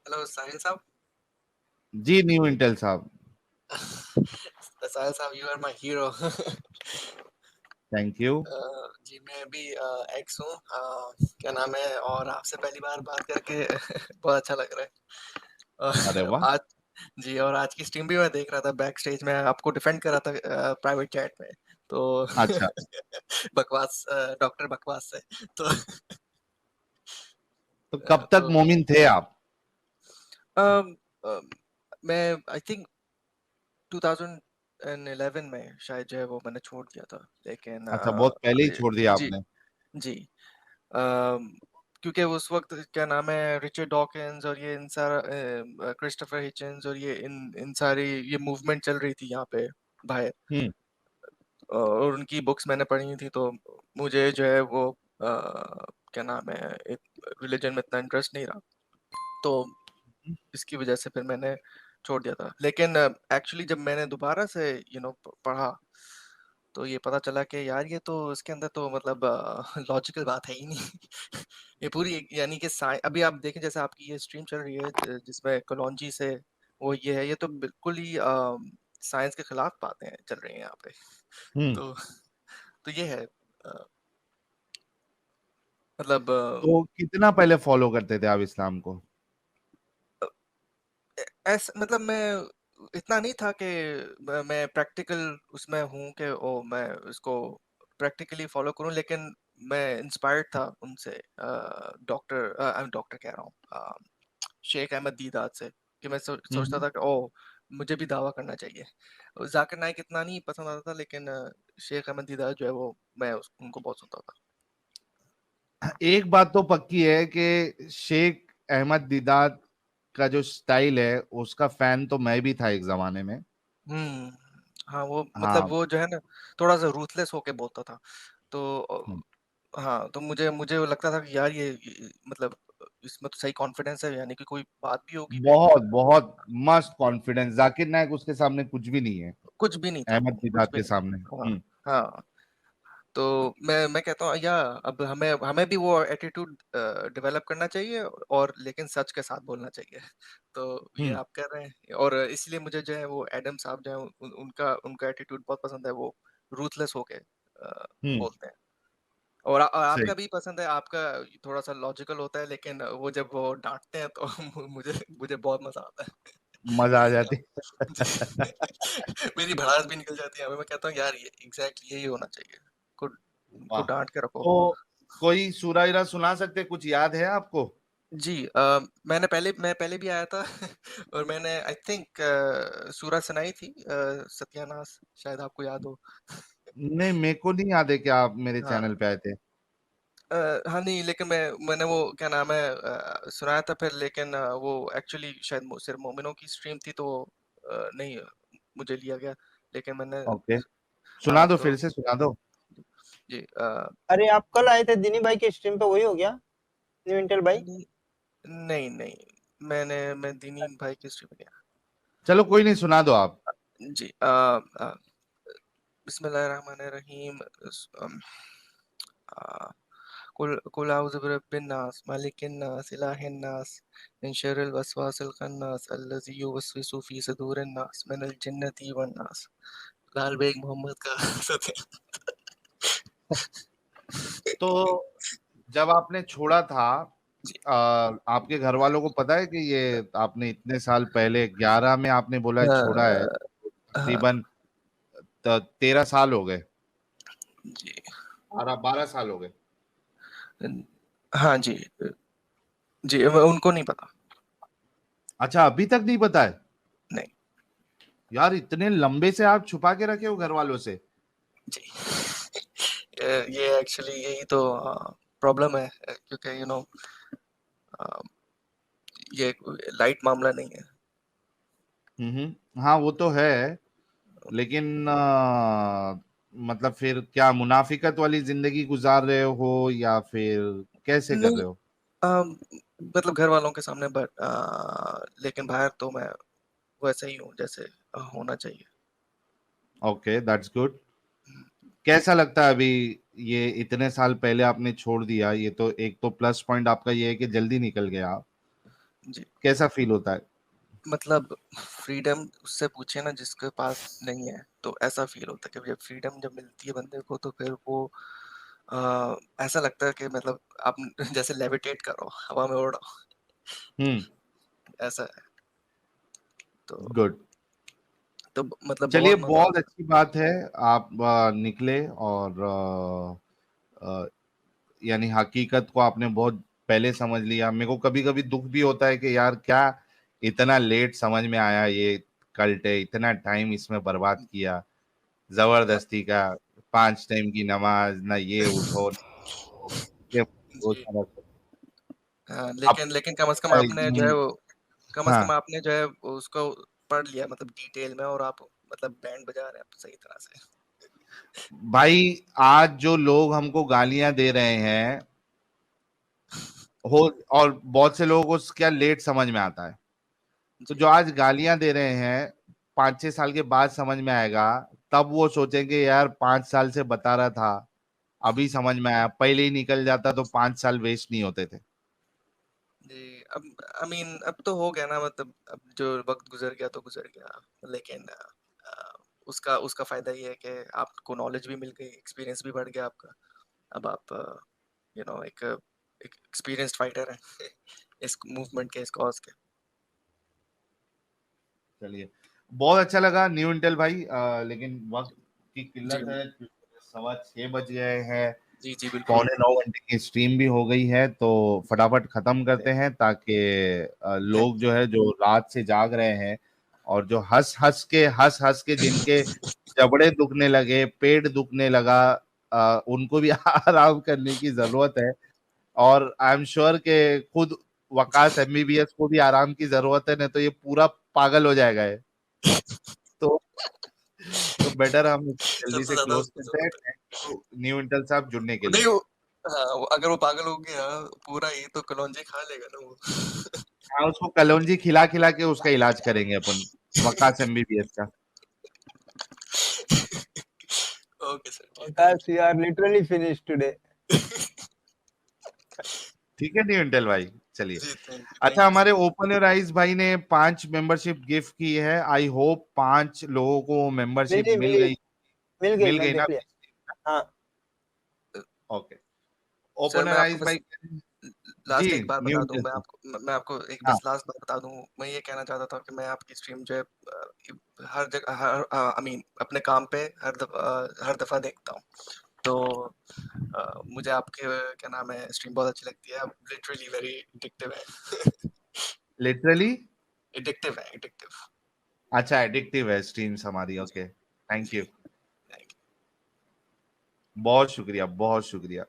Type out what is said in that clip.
Hello साहिल साहब। जी new Intel साहब। साहिल साहब, you are my hero. Thank you. जी, मैं भी एक्स हूँ। क्या नाम है, और आपसे पहली बार बात करके बहुत अच्छा लग रहा है। अरे वाह। आज जी, और आज की स्ट्रीम भी मैं देख रहा था, बैक स्टेज में आपको डिफेंड कर रहा था प्राइवेट चैट में। तो अच्छा, बकवास, डॉक्टर बकवास से। तो तो कब तक तो मोमिन थे आप? अम, अम, मैं आई थिंक 2011 में शायद जो है वो मैंने छोड़ दिया था, लेकिन अच्छा, बहुत पहले ही छोड़ दिया जी आपने। जी। अम, क्योंकि उस वक्त क्या नाम है, रिचर्ड डॉकिंस और ये इन सारा क्रिस्टोफर हिचन्स और ये इन सारी ये मूवमेंट चल रही थी यहाँ पे बाहर। हम्म। और उनकी बुक्स मैंने पढ़ी थी, तो मुझे जो है वो क्या नाम है, रिलीजन में इतना इंटरेस्ट नहीं रहा। तो इसकी वजह से फिर मैंने छोड़ दिया था। लेकिन एक्चुअली जब मैंने दोबारा से पढ़ा, तो ये पता चला कि यार ये तो इसके अंदर तो मतलब लॉजिकल बात है ही नहीं। ये पूरी यानी कि अभी आप देखें, जैसे आपकी ये स्ट्रीम चल रही है जिसमें कलौंजी से वो ये है, ये तो बिल्कुल ही साइंस के खिलाफ बातें चल रही हैं यहाँ पे। हम्म। तो तो ये है, मतलब तो कितना पहले फॉलो करते थे आप इस्लाम को? ऐसा मतलब मैं इतना नहीं था कि मैं प्रैक्टिकल उसमें हूँ कि ओ मैं इसको प्रैक्टिकली फॉलो करूँ, लेकिन मैं इंस्पायर्ड था उनसे, डॉक्टर कह रहा हूँ, शेख अहमद दीदात से, कि मैं सोचता हम्म। था कि ओ मुझे भी दावा करना चाहिए। जाकिर नाइक इतना नहीं पसंद आता था, लेकिन शेख अहमद दीदात जो है वो मैं उनको बहुत सुनता था। एक बात तो पक्की है कि शेख अहमद दीदात का जो स्टाइल है उसका फैन तो मैं भी था एक जमाने में। हम्म। हाँ, वो मतलब हाँ। वो जो है ना, थोड़ा सा रूथलेस होके बोलता था। तो हम्म। हाँ, तो मुझे वो लगता था कि यार ये मतलब इसमें तो सही कॉन्फिडेंस है, यानी कि कोई बात भी होगी फिर बहुत बहुत मस्त कॉन्फिडेंस। जाकिर नायक उसके सामने कुछ भी नहीं है। कुछ भी नहीं था अहमद वो, कुछ दीदात भी के नहीं। सामने। हाँ हाँ। तो मैं कहता हूँ या अब हमें हमें भी वो एटीट्यूड डेवलप करना चाहिए, और लेकिन सच के साथ बोलना चाहिए। तो ये हम्म। आप कर रहे हैं, और इसलिए मुझे जो है वो एडम साहब जो है उनका उनका एटीट्यूड बहुत पसंद है। वो रूथलेस होके हम्म। बोलते हैं। और सही। आपका भी पसंद है, आपका थोड़ा सा लॉजिकल होता है, लेकिन वो जब वो डांटते हैं तो मुझे मुझे बहुत मजा आता है। मजा आ कि जाती। आप जी। मेरी भड़ास भी निकल जाती है, मैं कहता हूँ यार ये एग्जैक्टली यही होना चाहिए। को को वाह। डांट के रखो। तो कोई सूरा ईरा सुना सकते, कुछ याद है आपको? जी, मैं पहले भी आया था। और मैंने आई थिंक सूरह सुनाई थी, सत्यानाश, शायद आपको याद हो। नहीं, मेरे को नहीं याद है कि आप मेरे हाँ। चैनल पे आए थे। हाँ, नहीं, लेकिन मैंने वो क्या नाम है सुनाया था फिर, लेकिन वो एक्चुअली शायद सिर्फ मोमिनों की स्ट्रीम थी, तो नहीं मुझे लिया गया, लेकिन मैंने ओके, सुना हाँ दो, तो फिर से सुना दो। जी अरे आप कल आए थे दिनी भाई के स्ट्रीम पे, वही हो गया न्यू इंटेल भाई? नहीं नहीं नहीं, मैं दीनी भाई की स्ट्रीम में गया। चलो कोई नहीं, सुना दो आप। जी, बिस्मिल्लाहिर्रहमानिर्रहीम। कुल कुल औज़ु बिरब्बिन नास मालिकिन नास इलाहिन नास मिन शर्रिल वसवासिल खन्नास अल्लज़ी युवस्विसु फ़ी सुदूरिन नास मिनल जिन्नति वन नास। लाल बेग मोहम्मद का सत्य। तो जब आपने छोड़ा था, जी। आपके घर वालों को पता है कि ये आपने इतने साल पहले 11 में आपने बोला छोड़ा है, हाँ हाँ। तकरीबन 13 साल हो गए। जी 12 12 साल हो गए। हाँ जी। जी, उनको नहीं पता। अच्छा, अभी तक नहीं पता है? नहीं। यार, इतने लंबे से आप छुपा के रखे हो घर वालों से? जी। ये एक्चुअली यही तो प्रॉब्लम है, क्योंकि ये लाइट मामला नहीं है। हाँ, वो तो है। लेकिन मतलब फिर क्या मुनाफिकत वाली जिंदगी गुजार रहे हो या फिर कैसे कर नहीं, रहे हो? मतलब घर वालों के सामने, बट लेकिन बाहर तो मैं वैसे ही हूँ जैसे होना चाहिए। Okay, that's good. कैसा लगता है अभी? ये इतने साल पहले आपने छोड़ दिया, ये तो एक तो प्लस पॉइंट आपका ये है कि जल्दी निकल गया आप। जी कैसा फील होता है? मतलब फ्रीडम उससे पूछे ना जिसके पास नहीं है, तो ऐसा फील होता है कि जब फ्रीडम जब मिलती है बंदे को तो फिर वो ऐसा लगता है कि मतलब आप जैसे लेविटेट करो, हवा में उड़ो, ऐसा है। तो गुड। मतलब चलिए, बहुत मजा बहुत आता है। अच्छी बात है आप निकले और यानी हकीकत को आपने बहुत पहले समझ लिया। मेरे को कभी कभी दुख भी होता है कि यार क्या इतना लेट समझ में आया, ये कल्ट है, इतना टाइम इसमें बर्बाद किया जबरदस्ती का, 5 टाइम की नमाज ना, ये उठो ये वो जी सारा कुछ। हाँ, अब लेकिन लेकिन कम से कम आपने जो है वो, कम से कम हाँ आपने जो है उसको पढ़ लिया मतलब डिटेल में, और आप मतलब बैंड बजा रहे हैं आप सही तरह से। भाई, आज जो लोग हमको गालियां दे रहे हैं हो, और बहुत से लोगों को क्या लेट समझ में आता है, तो जी जो आज गालियां दे रहे हैं 5-6 साल के बाद समझ में आएगा, तब वो सोचेंगे यार 5 साल से बता रहा था, अभी समझ में आया, पहले ही निकल जाता तो 5 साल वेस्ट नहीं होते थे। जी। अब आई मीन अब तो हो गया ना, मतलब अब जो वक्त गुजर गया तो गुजर गया, लेकिन उसका उसका फायदा ये है कि आपको नॉलेज भी मिल गई, एक्सपीरियंस भी बढ़ गया आपका। अब आप एक एक्सपीरियंस्ड फाइटर हैं इस मूवमेंट के, इस कॉज के। चलिए, बहुत अच्छा लगा न्यू इंटेल भाई, लेकिन वक्त की जी किल्लत है, 6:15 बज गए हैं, जी जी बिल्कुल। 8:45 की स्ट्रीम भी हो गई है, तो फटाफट खत्म करते हैं ताकि लोग जो है जो रात से जाग रहे हैं और जो हंस हंस के जिनके जबड़े दुखने लगे, पेट दुखने लगा, उनको भी आराम करने की जरूरत है। और आई एम श्योर के खुद वकास एमबीबीएस को भी आराम की जरूरत है, नहीं तो ये पूरा पागल हो जाएगा है। तो बेटर हम जल्दी सबसे से ज्यादा क्लोज उसको करते हैं। जरूरत थैंक यू न्यू इंटेल साहब जुड़ने के है। नहीं लिए। वो, हाँ अगर वो पागल हो गया पूरा ही, तो कलौंजी खा लेगा ना वो। हाँ, उसको कलौंजी खिला खिला के उसका इलाज करेंगे अपन, वकास एमबीबीएस का। ओके सर, जी thank Vikas, you are literally finished today. ठीक है न्यू इंटेल भाई, चलिए। जी थैंक अच्छा, यू हमारे सर। ओपन योर आइज भाई ने 5 मेंबरशिप गिफ्ट की है। आई होप 5 लोगों को मेंबरशिप मिली मिल मिली गई। मिल गई, मिल मैं गई ना? देख लिया। हाँ। ओके। सर ओपन मैं योर आपको आइज बस भाई। जी, लास्ट एक बात न्यू बता दूं, इंटेल साहब। मैं आपको एक हाँ, बस लास्ट बात बता दूं। मैं ये कहना चाहता था कि मैं आपकी स्ट्रीम जो है हर जगह, हर आई मीन अपने काम पे हर दफा देखता हूँ। तो मुझे आपके क्या नाम है स्ट्रीम बहुत अच्छी लगती है, आप लिटरली वेरी एडिक्टिव है। लिटरली। एडिक्टिव है, एडिक्टिव। अच्छा, एडिक्टिव है स्ट्रीम्स हमारी। जी ओके, थैंक जी यू। Thank you. बहुत शुक्रिया, बहुत शुक्रिया।